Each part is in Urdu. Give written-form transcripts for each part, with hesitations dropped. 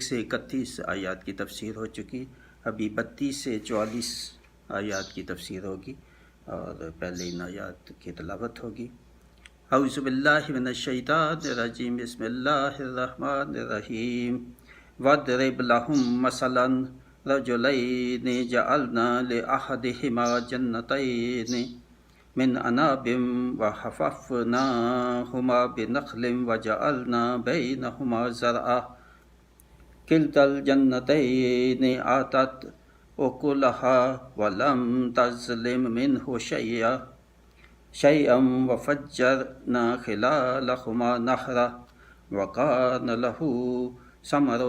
سے 31 آیات کی تفسیر ہو چکی، ابھی 32 سے 44 آیات کی تفسیر ہوگی اور پہلے ان آیات کی تلاوت ہوگی۔ اعوذ باللہ من الشیطان الرجیم، بسم اللہ الرحمن الرحیم۔ وَاضْرِبْ لَهُم مَّثَلًا رَجُلَيْنِ جَعَلْنَا لِأَحَدِهِمَا جَنَّتَيْنِ مِنْ أَنَابٍ وَحَفَفْنَاهُمَا بِنَخْلٍ وَجَعَلْنَا بَيْنَهُمَا زَرْعًا كِلْتَا الْجَنَّتَيْنِ آتَتْ أُكُلَهَا وَلَمْ تَظْلِمْ مِنْهُ شَيْئًا وَفَجَّرْنَا خِلَالَهُمَا نَهْرًا وَكَانَ لَهُ ثَمَرٌ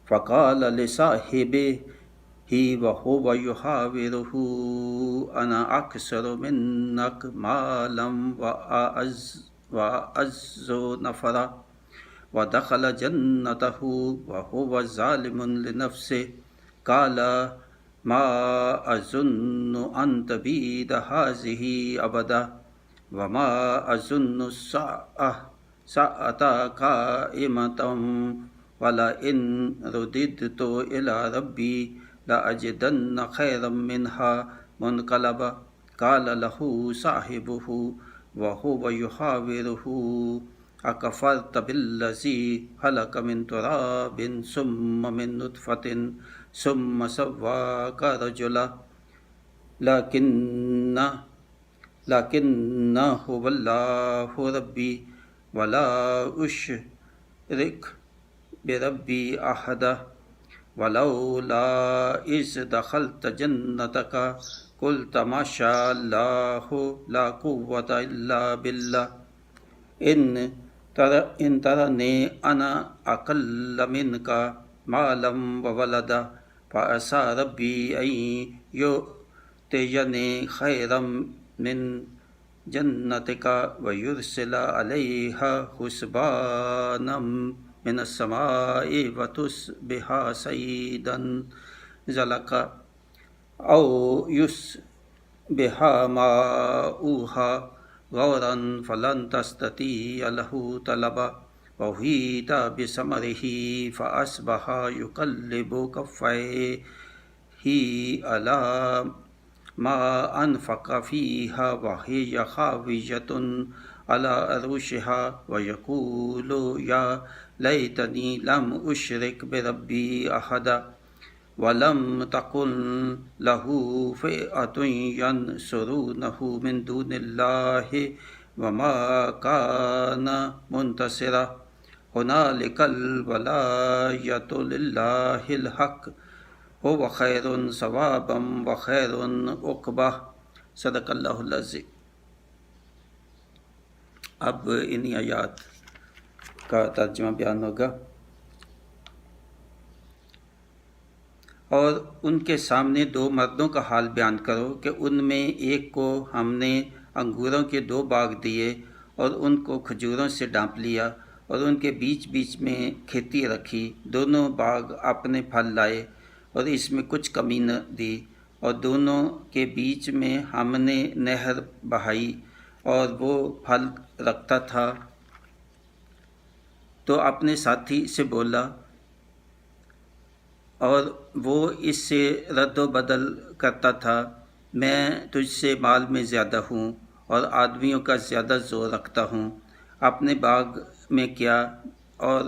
فَقَالَ لِصَاحِبِهِ وَهُوَ يُحَاوِرُهُ أَنَا أَكْثَرُ مِنَّكَ مَالًا وَأَعَزُّ نَفَرًا وَدَخَلَ جَنَّتَهُ وَهُوَ ظَالِمٌ لِنَفْسِهِ قَالَ مَا أَظُنُّ أَن تَبِيدَ هَٰذِهِ أَبَدًا وَمَا أَظُنُّ السَّاعَةَ قَائِمَةً وَلَئِن رُدِدتُّ إِلَىٰ رَبِّي لَأَجِدَنَّ خَيْرًا مِّنْهَا مُنقَلَبًا قَالَ لَهُ صَاحِبُهُ وَهُوَ يُحَاوِرُهُ أَكَفَرْتَ بِالَّذِي خَلَقَكَ مِن تُرَابٍ ثُمَّ مِن نُّطْفَةٍ ثُمَّ سَوَّاكَ رَجُلًا لكن هو الله ربي ولا أشرك بربي أحدا ولولا إذ دخلت جنتك قلت ما شاء الله لا قوة إلا بالله إن ترني أنا أقل منك مالا وولدا فعسى ربي أن يؤتيني خيرا من جنتك ويرسل عليها حسبانا من السماء وتصبح صعيدا زلقا أو يصبح ماؤها غورا فلن تستطيع له طلبا وأحيط بثمره فأصبح يقلب كفيه على ما أنفق فيها وهي خاوية على عروشها ويقول يا ليتني لم أشرك بربي أحدا ولم تكن له فئة ينصرونه من دون الله وما كان منتصرا هنالك الولاية لله الحق هو خیر ثوابا وخیر عقبا صدق اللہ العظیم۔ اب انہی آیات کا ترجمہ بیان ہوگا۔ اور ان کے سامنے دو مردوں کا حال بیان کرو کہ ان میں ایک کو ہم نے انگوروں کے 2 باغ دیے اور ان کو کھجوروں سے ڈانپ لیا اور ان کے بیچ بیچ میں کھیتی رکھی، دونوں باغ اپنے پھل لائے اور اس میں کچھ کمی نہ دی، اور دونوں کے بیچ میں ہم نے نہر بہائی اور وہ پھل رکھتا تھا۔ تو اپنے ساتھی سے بولا اور وہ اس سے رد و بدل کرتا تھا، میں تجھ سے مال میں زیادہ ہوں اور آدمیوں کا زیادہ زور رکھتا ہوں، اپنے باغ میں کیا اور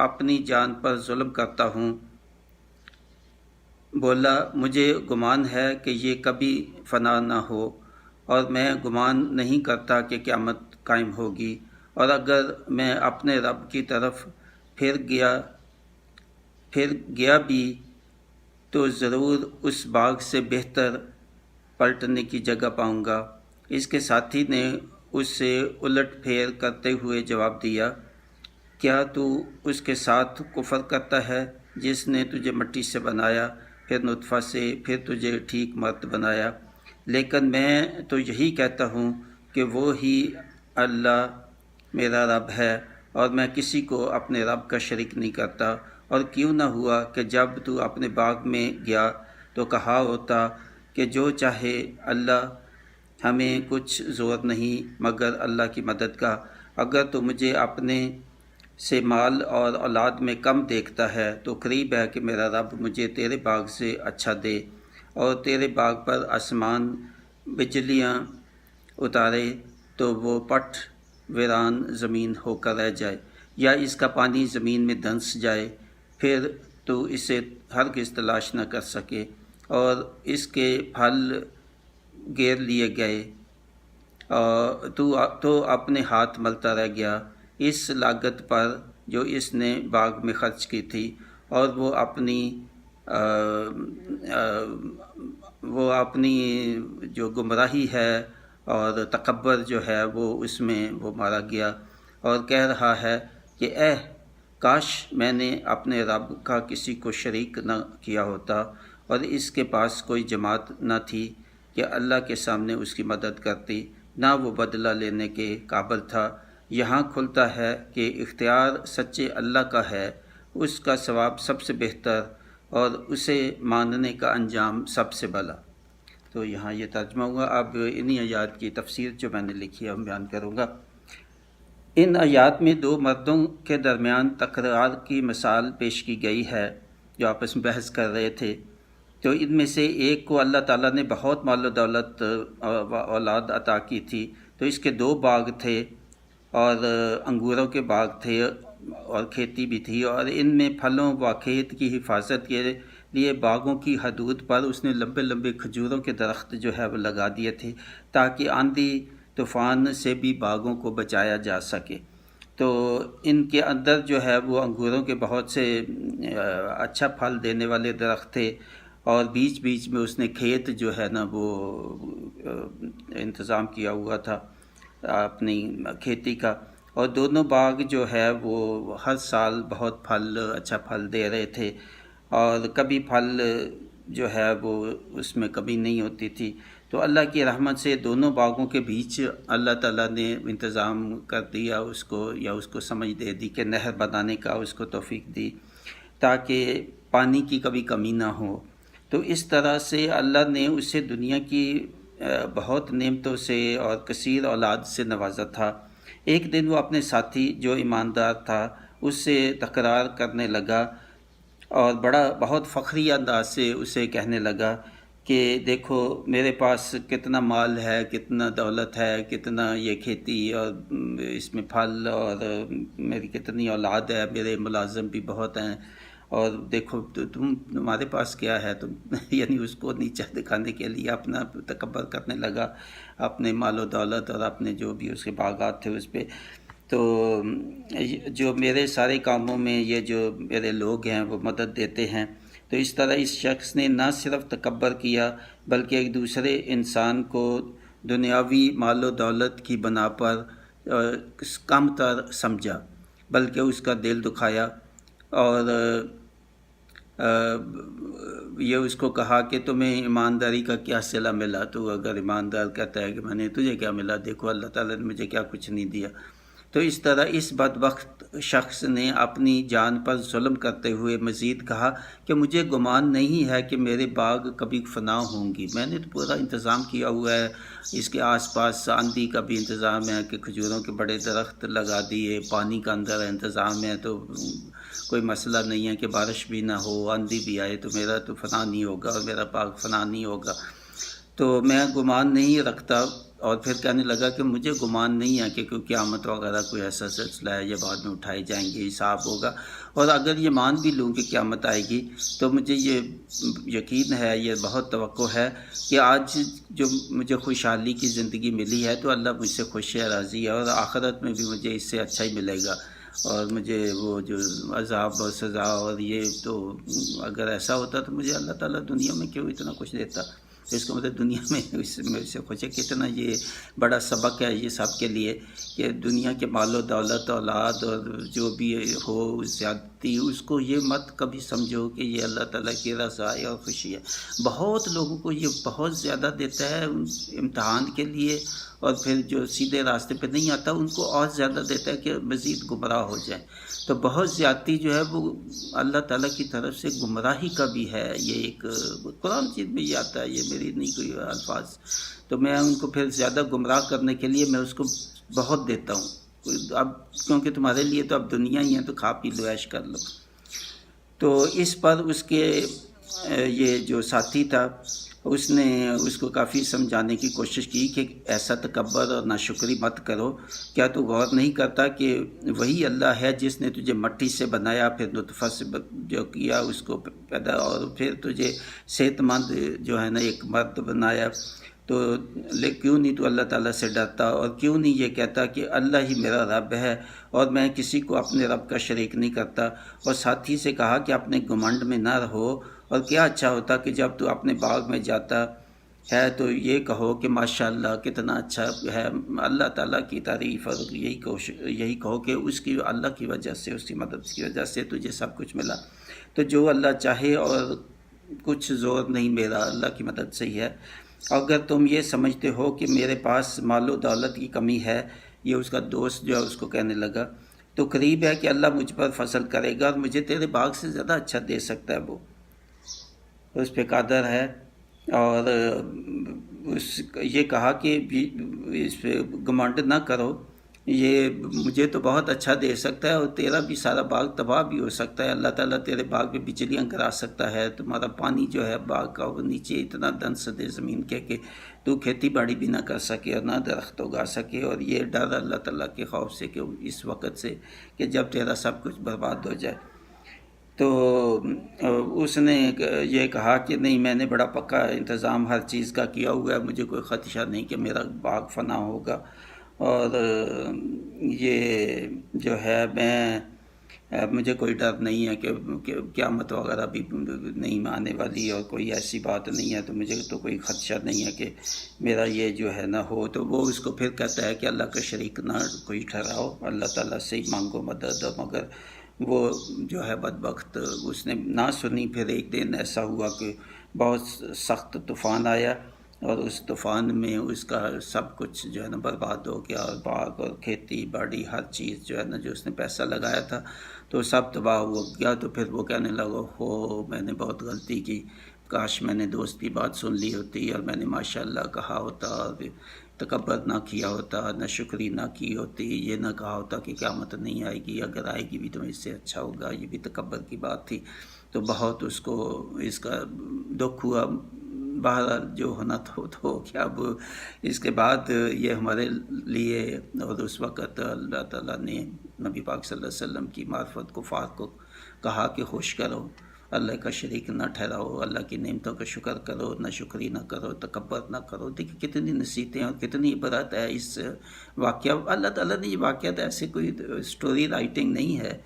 اپنی جان پر ظلم کرتا ہوں۔ بولا مجھے گمان ہے کہ یہ کبھی فنا نہ ہو، اور میں گمان نہیں کرتا کہ قیامت قائم ہوگی، اور اگر میں اپنے رب کی طرف پھر گیا بھی تو ضرور اس باغ سے بہتر پلٹنے کی جگہ پاؤں گا۔ اس کے ساتھی نے اس سے الٹ پھیر کرتے ہوئے جواب دیا، کیا تو اس کے ساتھ کفر کرتا ہے جس نے تجھے مٹی سے بنایا، پھر نطفہ سے، پھر تجھے ٹھیک مرد بنایا؟ لیکن میں تو یہی کہتا ہوں کہ وہ ہی اللہ میرا رب ہے، اور میں کسی کو اپنے رب کا شریک نہیں کرتا۔ اور کیوں نہ ہوا کہ جب تو اپنے باغ میں گیا تو کہا ہوتا کہ جو چاہے اللہ، ہمیں کچھ زور نہیں مگر اللہ کی مدد کا، اگر تو مجھے اپنے سے مال اور اولاد میں کم دیکھتا ہے تو قریب ہے کہ میرا رب مجھے تیرے باغ سے اچھا دے اور تیرے باغ پر آسمان بجلیاں اتارے تو وہ پٹ ویران زمین ہو کر رہ جائے، یا اس کا پانی زمین میں دھنس جائے، پھر تو اسے ہرگز تلاش نہ کر سکے، اور اس کے پھل گیر لیے گئے، تو اپنے ہاتھ ملتا رہ گیا اس لاگت پر جو اس نے باغ میں خرچ کی تھی، اور وہ اپنی جو گمراہی ہے اور تکبر جو ہے وہ اس میں وہ مارا گیا، اور کہہ رہا ہے کہ کاش میں نے اپنے رب کا کسی کو شریک نہ کیا ہوتا، اور اس کے پاس کوئی جماعت نہ تھی کہ اللہ کے سامنے اس کی مدد کرتی، نہ وہ بدلہ لینے کے قابل تھا۔ یہاں کھلتا ہے کہ اختیار سچے اللہ کا ہے، اس کا ثواب سب سے بہتر اور اسے ماننے کا انجام سب سے بھلا۔ تو یہاں یہ ترجمہ ہوا۔ اب انہی آیات کی تفسیر جو میں نے لکھی ہے ہم بیان کروں گا۔ ان آیات میں دو مردوں کے درمیان تکرار کی مثال پیش کی گئی ہے جو آپس میں بحث کر رہے تھے۔ تو ان میں سے ایک کو اللہ تعالیٰ نے بہت مال و دولت اولاد عطا کی تھی، تو اس کے 2 باغ تھے اور انگوروں کے باغ تھے اور کھیتی بھی تھی، اور ان میں پھلوں و کھیت کی حفاظت کے لیے باغوں کی حدود پر اس نے لمبے لمبے کھجوروں کے درخت جو ہے وہ لگا دیے تھے تاکہ آندھی طوفان سے بھی باغوں کو بچایا جا سکے۔ تو ان کے اندر جو ہے وہ انگوروں کے بہت سے اچھا پھل دینے والے درخت تھے، اور بیچ بیچ میں اس نے کھیت جو ہے نا وہ انتظام کیا ہوا تھا اپنی کھیتی کا، اور دونوں باغ جو ہے وہ ہر سال بہت اچھا پھل دے رہے تھے، اور کبھی پھل جو ہے وہ اس میں کمی نہیں ہوتی تھی۔ تو اللہ کی رحمت سے دونوں باغوں کے بیچ اللہ تعالیٰ نے انتظام کر دیا اس کو، یا اس کو سمجھ دے دی کہ نہر بنانے کا اس کو توفیق دی تاکہ پانی کی کبھی کمی نہ ہو۔ تو اس طرح سے اللہ نے اسے دنیا کی بہت نعمتوں سے اور کثیر اولاد سے نوازا تھا۔ ایک دن وہ اپنے ساتھی جو ایماندار تھا اس سے تکرار کرنے لگا اور بہت فخری انداز سے اسے کہنے لگا کہ دیکھو میرے پاس کتنا مال ہے، کتنا دولت ہے، کتنا یہ کھیتی اور اس میں پھل، اور میری کتنی اولاد ہے، میرے ملازم بھی بہت ہیں، اور دیکھو تمہارے پاس کیا ہے تم یعنی اس کو نیچا دکھانے کے لیے اپنا تکبر کرنے لگا اپنے مال و دولت اور اپنے جو بھی اس کے باغات تھے اس پہ۔ تو جو میرے سارے کاموں میں یہ جو میرے لوگ ہیں وہ مدد دیتے ہیں۔ تو اس طرح اس شخص نے نہ صرف تکبر کیا بلکہ ایک دوسرے انسان کو دنیاوی مال و دولت کی بنا پر کم تر سمجھا، بلکہ اس کا دل دکھایا، اور یہ اس کو کہا کہ تمہیں ایمانداری کا کیا صلہ ملا؟ تو اگر ایماندار کہتا ہے کہ میں نے تجھے کیا ملا، دیکھو اللہ تعالیٰ نے مجھے کیا کچھ نہیں دیا۔ تو اس طرح اس بدبخت شخص نے اپنی جان پر ظلم کرتے ہوئے مزید کہا کہ مجھے گمان نہیں ہے کہ میرے باغ کبھی فنا ہوں گی، میں نے تو پورا انتظام کیا ہوا ہے، اس کے آس پاس آندھی کا بھی انتظام ہے کہ کھجوروں کے بڑے درخت لگا دیے، پانی کا اندر انتظام ہے، تو کوئی مسئلہ نہیں ہے کہ بارش بھی نہ ہو، آندھی بھی آئے تو میرا تو فنا نہیں ہوگا اور میرا باغ فنا نہیں ہوگا، تو میں گمان نہیں رکھتا۔ اور پھر کہنے لگا کہ مجھے گمان نہیں ہے کہ کوئی قیامت وغیرہ کوئی ایسا سلسلہ ہے، یہ بعد میں اٹھائے جائیں گے، حساب ہوگا، اور اگر یہ مان بھی لوں کہ قیامت آئے گی تو مجھے یہ یقین ہے، یہ بہت توقع ہے کہ آج جو مجھے خوشحالی کی زندگی ملی ہے تو اللہ مجھ سے خوش ہے، راضی ہے، اور آخرت میں بھی مجھے اس سے اچھا ہی ملے گا، اور مجھے وہ جو عذاب اور سزا اور یہ تو اگر ایسا ہوتا تو مجھے اللہ تعالیٰ دنیا میں کیوں اتنا کچھ دیتا؟ اس کا مطلب دنیا میں اس سے خوش ہے۔ کتنا یہ بڑا سبق ہے یہ سب کے لیے کہ دنیا کے مال و دولت، اولاد اور جو بھی ہو زیادتی، اس کو یہ مت کبھی سمجھو کہ یہ اللہ تعالیٰ کی رضا ہے اور خوشی ہے۔ بہت لوگوں کو یہ بہت زیادہ دیتا ہے امتحان کے لیے، اور پھر جو سیدھے راستے پہ نہیں آتا ان کو اور زیادہ دیتا ہے کہ مزید گمراہ ہو جائیں۔ تو بہت زیادتی جو ہے وہ اللہ تعالیٰ کی طرف سے گمراہی کا بھی ہے، یہ ایک قرآن چیز میں یہ آتا ہے، یہ میری نہیں کوئی الفاظ، تو میں ان کو پھر زیادہ گمراہ کرنے کے لیے میں اس کو بہت دیتا ہوں، اب کیونکہ تمہارے لیے تو اب دنیا ہی ہے تو کھا پی لو، عیش کر لو۔ تو اس پر اس کے یہ جو ساتھی تھا اس نے اس کو کافی سمجھانے کی کوشش کی کہ ایسا تکبر اور ناشکری مت کرو، کیا تو غور نہیں کرتا کہ وہی اللہ ہے جس نے تجھے مٹی سے بنایا، پھر نطفہ سے جو کیا اس کو پیدا، اور پھر تجھے صحت مند جو ہے نا ایک مرد بنایا، تو کیوں نہیں تو اللہ تعالیٰ سے ڈرتا، اور کیوں نہیں یہ کہتا کہ اللہ ہی میرا رب ہے اور میں کسی کو اپنے رب کا شریک نہیں کرتا۔ اور ساتھی سے کہا کہ اپنے گھمنڈ میں نہ رہو، اور کیا اچھا ہوتا کہ جب تو اپنے باغ میں جاتا ہے تو یہ کہو کہ ماشاءاللہ کتنا اچھا ہے، اللہ تعالیٰ کی تعریف، اور یہی کہو کہ اس کی اللہ کی وجہ سے، اس کی مدد کی وجہ سے تجھے سب کچھ ملا۔ تو جو اللہ چاہے، اور کچھ زور نہیں میرا، اللہ کی مدد سے ہی ہے۔ اگر تم یہ سمجھتے ہو کہ میرے پاس مال و دولت کی کمی ہے، یہ اس کا دوست جو ہے اس کو کہنے لگا، تو قریب ہے کہ اللہ مجھ پر فضل کرے گا اور مجھے تیرے باغ سے زیادہ اچھا دے سکتا ہے، وہ اس پہ قادر ہے۔ اور یہ کہا کہ اس پہ گھمنڈ نہ کرو، یہ مجھے تو بہت اچھا دے سکتا ہے اور تیرا بھی سارا باغ تباہ بھی ہو سکتا ہے، اللہ تعالیٰ تیرے باغ پہ بجلیاں گرا سکتا ہے، تمہارا پانی جو ہے باغ کا وہ نیچے اتنا دنس دے زمین کے کہ تو کھیتی باڑی بھی نہ کر سکے اور نہ درخت اگا سکے، اور یہ ڈر اللہ تعالیٰ کے خوف سے کہ اس وقت سے کہ جب تیرا سب کچھ برباد ہو جائے۔ تو اس نے یہ کہا کہ نہیں، میں نے بڑا پکا انتظام ہر چیز کا کیا ہوا ہے، مجھے کوئی خدشہ نہیں کہ میرا باغ فنا ہوگا، اور یہ جو ہے مجھے کوئی ڈر نہیں ہے کہ قیامت وغیرہ بھی نہیں آنے والی، اور کوئی ایسی بات نہیں ہے، تو مجھے تو کوئی خدشہ نہیں ہے کہ میرا یہ جو ہے نہ ہو۔ تو وہ اس کو پھر کہتا ہے کہ اللہ کا شریک نہ کوئی ٹھہراؤ، اللہ تعالیٰ سے ہی مانگو مدد، مگر وہ جو ہے بدبخت اس نے نہ سنی۔ پھر ایک دن ایسا ہوا کہ بہت سخت طوفان آیا، اور اس طوفان میں اس کا سب کچھ جو ہے نا برباد ہو گیا، اور باغ اور کھیتی باڑی ہر چیز جو ہے نا جو اس نے پیسہ لگایا تھا تو سب تباہ ہو گیا۔ تو پھر وہ کہنے لگا، میں نے بہت غلطی کی، کاش میں نے دوست کی بات سن لی ہوتی اور میں نے ماشاءاللہ کہا ہوتا، اور تکبر نہ کیا ہوتا، نہ شکری نہ کی ہوتی، یہ نہ کہا ہوتا کہ قیامت نہیں آئے گی، اگر آئے گی بھی تو اس سے اچھا ہوگا، یہ بھی تکبر کی بات تھی۔ تو بہت اس کو اس کا دکھ ہوا۔ بہرحال جو ہونا تھا وہ تو ہو گیا۔ اب اس کے بعد یہ ہمارے لیے، اور اس وقت اللہ تعالیٰ نے نبی پاک صلی اللہ علیہ وسلم کی معرفت کفار کو کہا کہ خوش کرو، اللہ کا شریک نہ ٹھہراؤ، اللہ کی نعمتوں کا شکر کرو، نہ شکری نہ کرو، تکبر نہ کرو۔ دیکھیں کتنی نصیحتیں اور کتنی عبرت ہے اس واقعہ۔ اللہ تعالیٰ نے یہ واقعات ایسے کوئی سٹوری رائٹنگ نہیں ہے،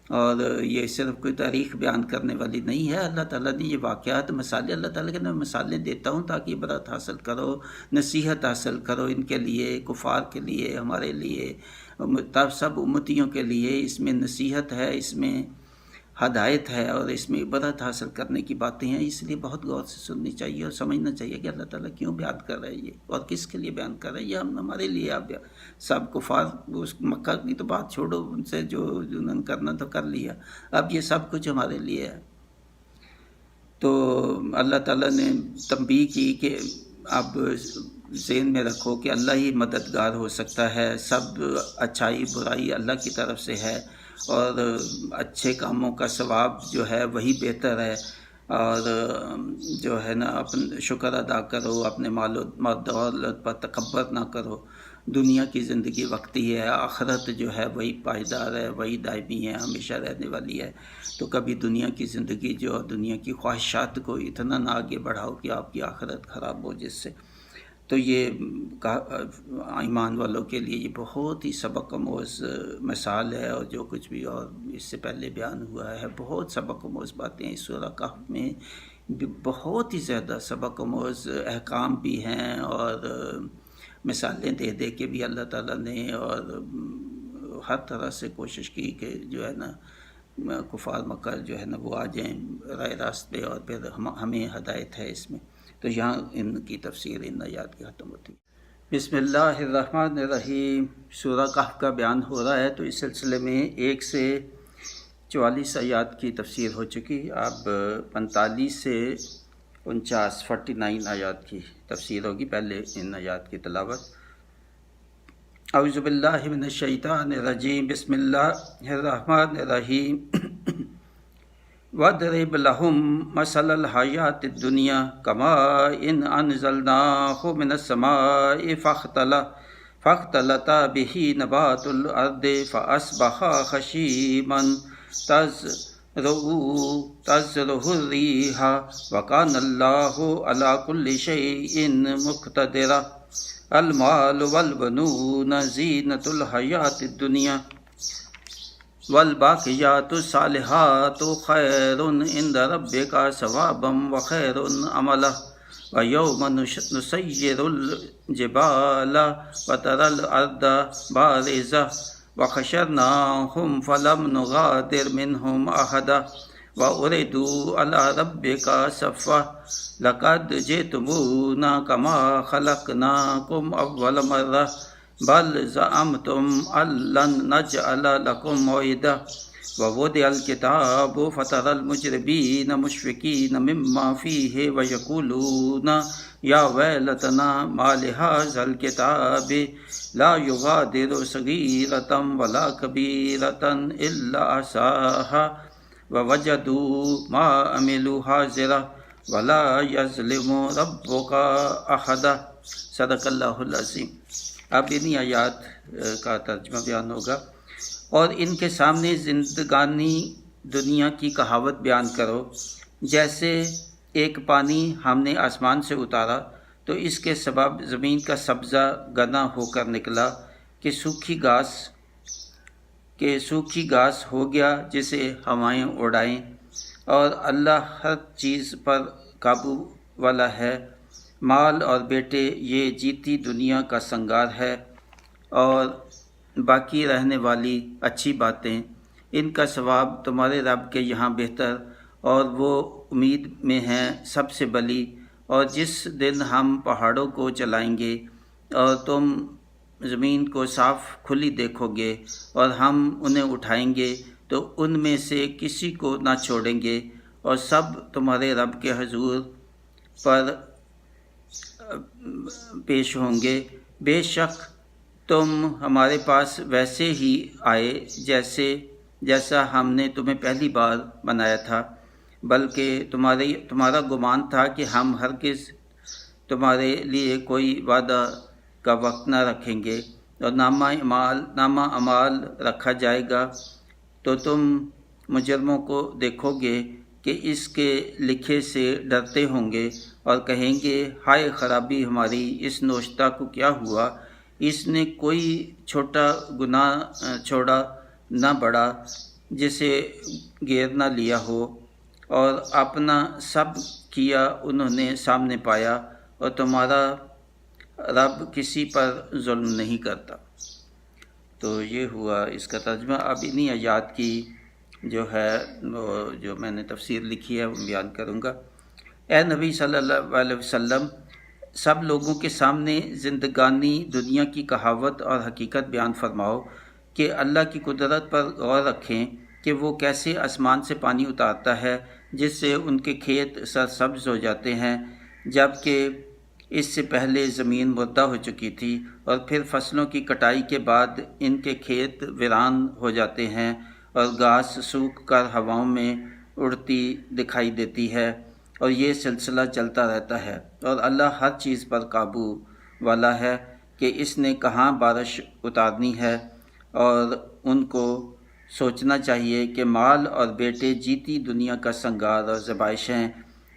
اور یہ صرف کوئی تاریخ بیان کرنے والی نہیں ہے۔ اللہ تعالیٰ نے یہ واقعات مثالیں، اللہ تعالیٰ کے میں مثالیں دیتا ہوں تاکہ عبرت حاصل کرو، نصیحت حاصل کرو، ان کے لیے، کفار کے لیے، ہمارے لیے، سب امتیوں کے لیے۔ اس میں نصیحت ہے، اس میں ہدایت ہے، اور اس میں عبرت حاصل کرنے کی باتیں ہیں، اس لیے بہت غور سے سننی چاہیے اور سمجھنا چاہیے کہ اللہ تعالیٰ کیوں بیان کر رہا ہے یہ، اور کس کے لیے بیان کر رہا ہے یہ، ہمارے لیے۔ اب سب کفار اس مکہ کی تو بات چھوڑو، ان سے جو انہوں نے کرنا تو کر لیا، اب یہ سب کچھ ہمارے لیے ہے۔ تو اللہ تعالیٰ نے تنبیہ کی کہ اب ذہن میں رکھو کہ اللہ ہی مددگار ہو سکتا ہے، سب اچھائی برائی اللہ کی طرف سے ہے، اور اچھے کاموں کا ثواب جو ہے وہی بہتر ہے، اور جو ہے نا اپنے شکر ادا کرو، اپنے مال و دولت پر تکبر نہ کرو۔ دنیا کی زندگی وقتی ہے، آخرت جو ہے وہی پائیدار ہے، وہی دائمی ہے، ہمیشہ رہنے والی ہے۔ تو کبھی دنیا کی زندگی جو دنیا کی خواہشات کو اتنا نہ آگے بڑھاؤ کہ آپ کی آخرت خراب ہو جس سے۔ تو یہ ایمان والوں کے لیے یہ بہت ہی سبق آموز مثال ہے، اور جو کچھ بھی اور اس سے پہلے بیان ہوا ہے بہت سبق آموز باتیں اس سورہ کہف میں، بہت ہی زیادہ سبق آموز احکام بھی ہیں، اور مثالیں دے دے کے بھی اللہ تعالیٰ نے، اور ہر طرح سے کوشش کی کہ جو ہے نا کفار مکہ جو ہے نا وہ آ جائیں راہ راست پہ، اور پھر ہمیں ہدایت ہے اس میں۔ تو یہاں ان کی تفسیر ان آیات کی ختم ہوتی ہے۔ بسم اللہ الرحمن الرحیم۔ سورہ کہف کا بیان ہو رہا ہے، تو اس سلسلے میں 1 سے 44 آیات کی تفسیر ہو چکی، اب 45 سے 49 آیات کی تفسیر ہوگی۔ پہلے ان آیات کی تلاوت۔ اعوذ باللہ من الشیطان الرجیم، بسم اللہ الرحمن الرحیم۔ وَاضْرِبْ لَهُمْ مَثَلَ الْحَيَاةِ الدُّنْيَا كَمَاءٍ أَنزَلْنَاهُ مِنَ السَّمَاءِ فاختلط بِهِ نَبَاتُ الْأَرْضِ فَأَصْبَحَ خَشِيمًا تَذْرُهُ الرِّيحُ وَكَانَ اللَّهُ عَلَى كُلِّ شَيْءٍ مُقْتَدِرًا۔ المال والبنون زینۃ الحیات الدنیا والباقیات الصالحات خیر عند ربک ثوابا وخیر عملا۔ ویوم نسیر الجبال وتری الارض بارزة وحشرناہم فلم نغادر منہم احدا وعرضوا علی ربک صفا لقد جئتمونا کما خلقناکم اول مرہ بل زعمتم ان لن نجعل لکم موعدا ووضع الکتاب فتری المجرمین مشفقین مما فیہ ویقولون یا ویلتنا ما لہذا الکتاب لا یغادر صغیرۃ ولا کبیرۃ الا احصاها ووجدوا ما عملوا حاضرا ولا یظلم ربک احدا۔ صدق اللہ العظیم۔ اب انہی آیات کا ترجمہ بیان ہوگا۔ اور ان کے سامنے زندگانی دنیا کی کہاوت بیان کرو، جیسے ایک پانی ہم نے آسمان سے اتارا تو اس کے سبب زمین کا سبزہ گنا ہو کر نکلا کہ سوکھی گھاس ہو گیا جسے ہوائیں اڑائیں۔ اور اللہ ہر چیز پر قابو والا ہے۔ مال اور بیٹے یہ جیتی دنیا کا سنگار ہے، اور باقی رہنے والی اچھی باتیں ان کا ثواب تمہارے رب کے یہاں بہتر، اور وہ امید میں ہیں سب سے بلی۔ اور جس دن ہم پہاڑوں کو چلائیں گے اور تم زمین کو صاف کھلی دیکھو گے، اور ہم انہیں اٹھائیں گے تو ان میں سے کسی کو نہ چھوڑیں گے، اور سب تمہارے رب کے حضور پر پیش ہوں گے۔ بے شک تم ہمارے پاس ویسے ہی آئے جیسا ہم نے تمہیں پہلی بار بنایا تھا، بلکہ تمہارا گمان تھا کہ ہم ہرگز تمہارے لیے کوئی وعدہ کا وقت نہ رکھیں گے، اور نامہ اعمال رکھا جائے گا تو تم مجرموں کو دیکھو گے کہ اس کے لکھے سے ڈرتے ہوں گے اور کہیں گے ہائے خرابی ہماری، اس نوشتہ کو کیا ہوا؟ اس نے کوئی چھوٹا گناہ چھوڑا نہ بڑا جسے گیر نہ لیا ہو، اور اپنا سب کیا انہوں نے سامنے پایا، اور تمہارا رب کسی پر ظلم نہیں کرتا۔ تو یہ ہوا اس کا ترجمہ۔ اب انہی آیات کی جو میں نے تفسیر لکھی ہے وہ بیان کروں گا۔ اے نبی صلی اللہ علیہ وسلم، سب لوگوں کے سامنے زندگانی دنیا کی کہاوت اور حقیقت بیان فرماؤ کہ اللہ کی قدرت پر غور رکھیں کہ وہ کیسے آسمان سے پانی اتارتا ہے جس سے ان کے کھیت سرسبز ہو جاتے ہیں، جبکہ اس سے پہلے زمین مردہ ہو چکی تھی، اور پھر فصلوں کی کٹائی کے بعد ان کے کھیت ویران ہو جاتے ہیں، اور گھاس سوکھ کر ہواؤں میں اڑتی دکھائی دیتی ہے، اور یہ سلسلہ چلتا رہتا ہے۔ اور اللہ ہر چیز پر قابو والا ہے کہ اس نے کہاں بارش اتارنی ہے، اور ان کو سوچنا چاہیے کہ مال اور بیٹے جیتی دنیا کا سنگار اور زبائش ہیں،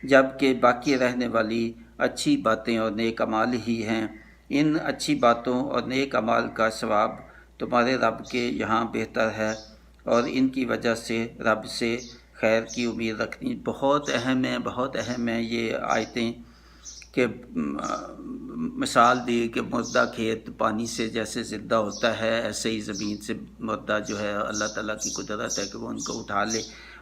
جبکہ باقی رہنے والی اچھی باتیں اور نیک اعمال ہی ہیں۔ ان اچھی باتوں اور نیک اعمال کا ثواب تمہارے رب کے یہاں بہتر ہے، اور ان کی وجہ سے رب سے خیر کی امید رکھنی بہت اہم ہے۔ یہ آیتیں کہ مثال دی کہ مردہ کھیت پانی سے جیسے زندہ ہوتا ہے، ایسے ہی زمین سے مردہ جو ہے اللہ تعالیٰ کی قدرت ہے کہ وہ ان کو اٹھا لے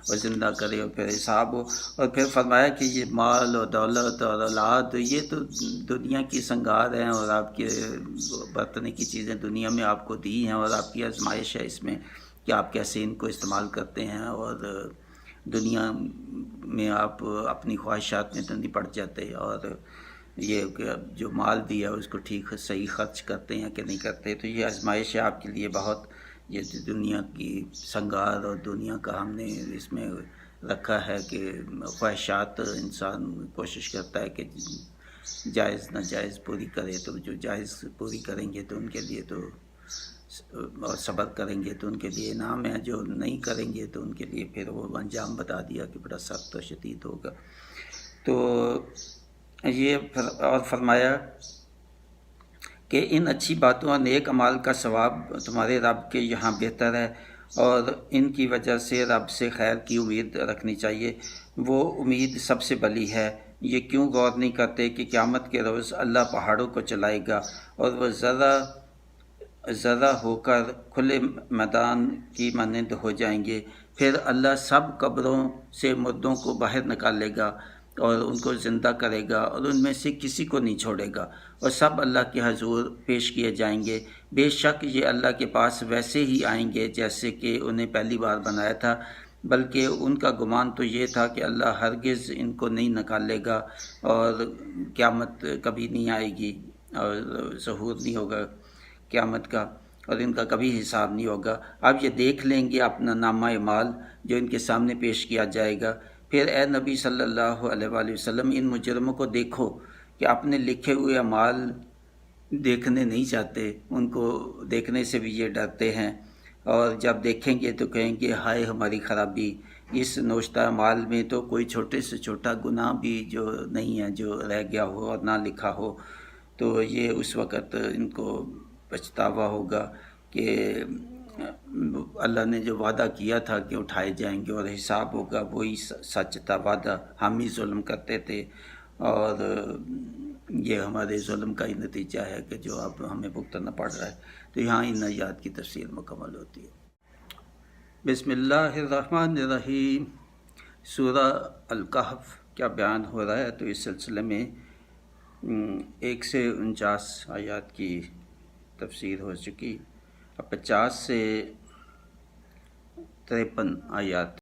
اور زندہ کرے، اور پھر حساب ہو۔ اور پھر فرمایا کہ یہ مال اور دولت اور اولاد یہ تو دنیا کی سنگار ہیں، اور آپ کے برتنے کی چیزیں دنیا میں آپ کو دی ہیں، اور آپ کی آزمائش ہے اس میں کہ آپ کیسے ان کو استعمال کرتے ہیں، اور دنیا میں آپ اپنی خواہشات میں تو نہیں پڑ جاتے، اور یہ کہ اب جو مال دیا اس کو ٹھیک صحیح خرچ کرتے ہیں کہ نہیں کرتے. تو یہ آزمائش ہے آپ کے لیے بہت. یہ دنیا کی سنگار اور دنیا کا ہم نے اس میں رکھا ہے کہ خواہشات انسان کوشش کرتا ہے کہ جائز ناجائز پوری کرے. تو جو جائز پوری کریں گے تو ان کے لیے تو اور صبر کریں گے تو ان کے لیے انعام ہے. جو نہیں کریں گے تو ان کے لیے پھر وہ انجام بتا دیا کہ بڑا سخت و شدید ہوگا. تو یہ اور فرمایا کہ ان اچھی باتوں اور نیک اعمال کا ثواب تمہارے رب کے یہاں بہتر ہے اور ان کی وجہ سے رب سے خیر کی امید رکھنی چاہیے. وہ امید سب سے بلی ہے. یہ کیوں غور نہیں کرتے کہ قیامت کے روز اللہ پہاڑوں کو چلائے گا اور وہ ذرہ ہو کر کھلے میدان کی مانند ہو جائیں گے. پھر اللہ سب قبروں سے مردوں کو باہر نکالے گا اور ان کو زندہ کرے گا اور ان میں سے کسی کو نہیں چھوڑے گا اور سب اللہ کے حضور پیش کیے جائیں گے. بے شک یہ اللہ کے پاس ویسے ہی آئیں گے جیسے کہ انہیں پہلی بار بنایا تھا، بلکہ ان کا گمان تو یہ تھا کہ اللہ ہرگز ان کو نہیں نکالے گا اور قیامت کبھی نہیں آئے گی اور ظہور نہیں ہوگا قیامت کا اور ان کا کبھی حساب نہیں ہوگا. اب یہ دیکھ لیں گے اپنا نامہ اعمال جو ان کے سامنے پیش کیا جائے گا. پھر اے نبی صلی اللہ علیہ وآلہ وسلم ان مجرموں کو دیکھو کہ اپنے لکھے ہوئے اعمال دیکھنے نہیں چاہتے، ان کو دیکھنے سے بھی یہ ڈرتے ہیں اور جب دیکھیں گے تو کہیں گے ہائے ہماری خرابی. اس نوشتہ اعمال میں تو کوئی چھوٹے سے چھوٹا گناہ بھی جو نہیں ہے جو رہ گیا ہو اور نہ لکھا ہو. تو یہ اس وقت ان کو پچھتاوا ہوگا کہ اللہ نے جو وعدہ کیا تھا کہ اٹھائے جائیں گے اور حساب ہوگا وہی سچ تھا وعدہ. ہم ہی ظلم کرتے تھے اور یہ ہمارے ظلم کا ہی نتیجہ ہے کہ جو اب ہمیں بھگتنا پڑ رہا ہے. تو یہاں ان آیات کی تفسیر مکمل ہوتی ہے. بسم اللہ الرحمن الرحیم. سورہ الکہف کیا بیان ہو رہا ہے؟ تو اس سلسلے میں 1 سے 49 آیات کی تفسیر ہو چکی. اب 50 سے 53 آیات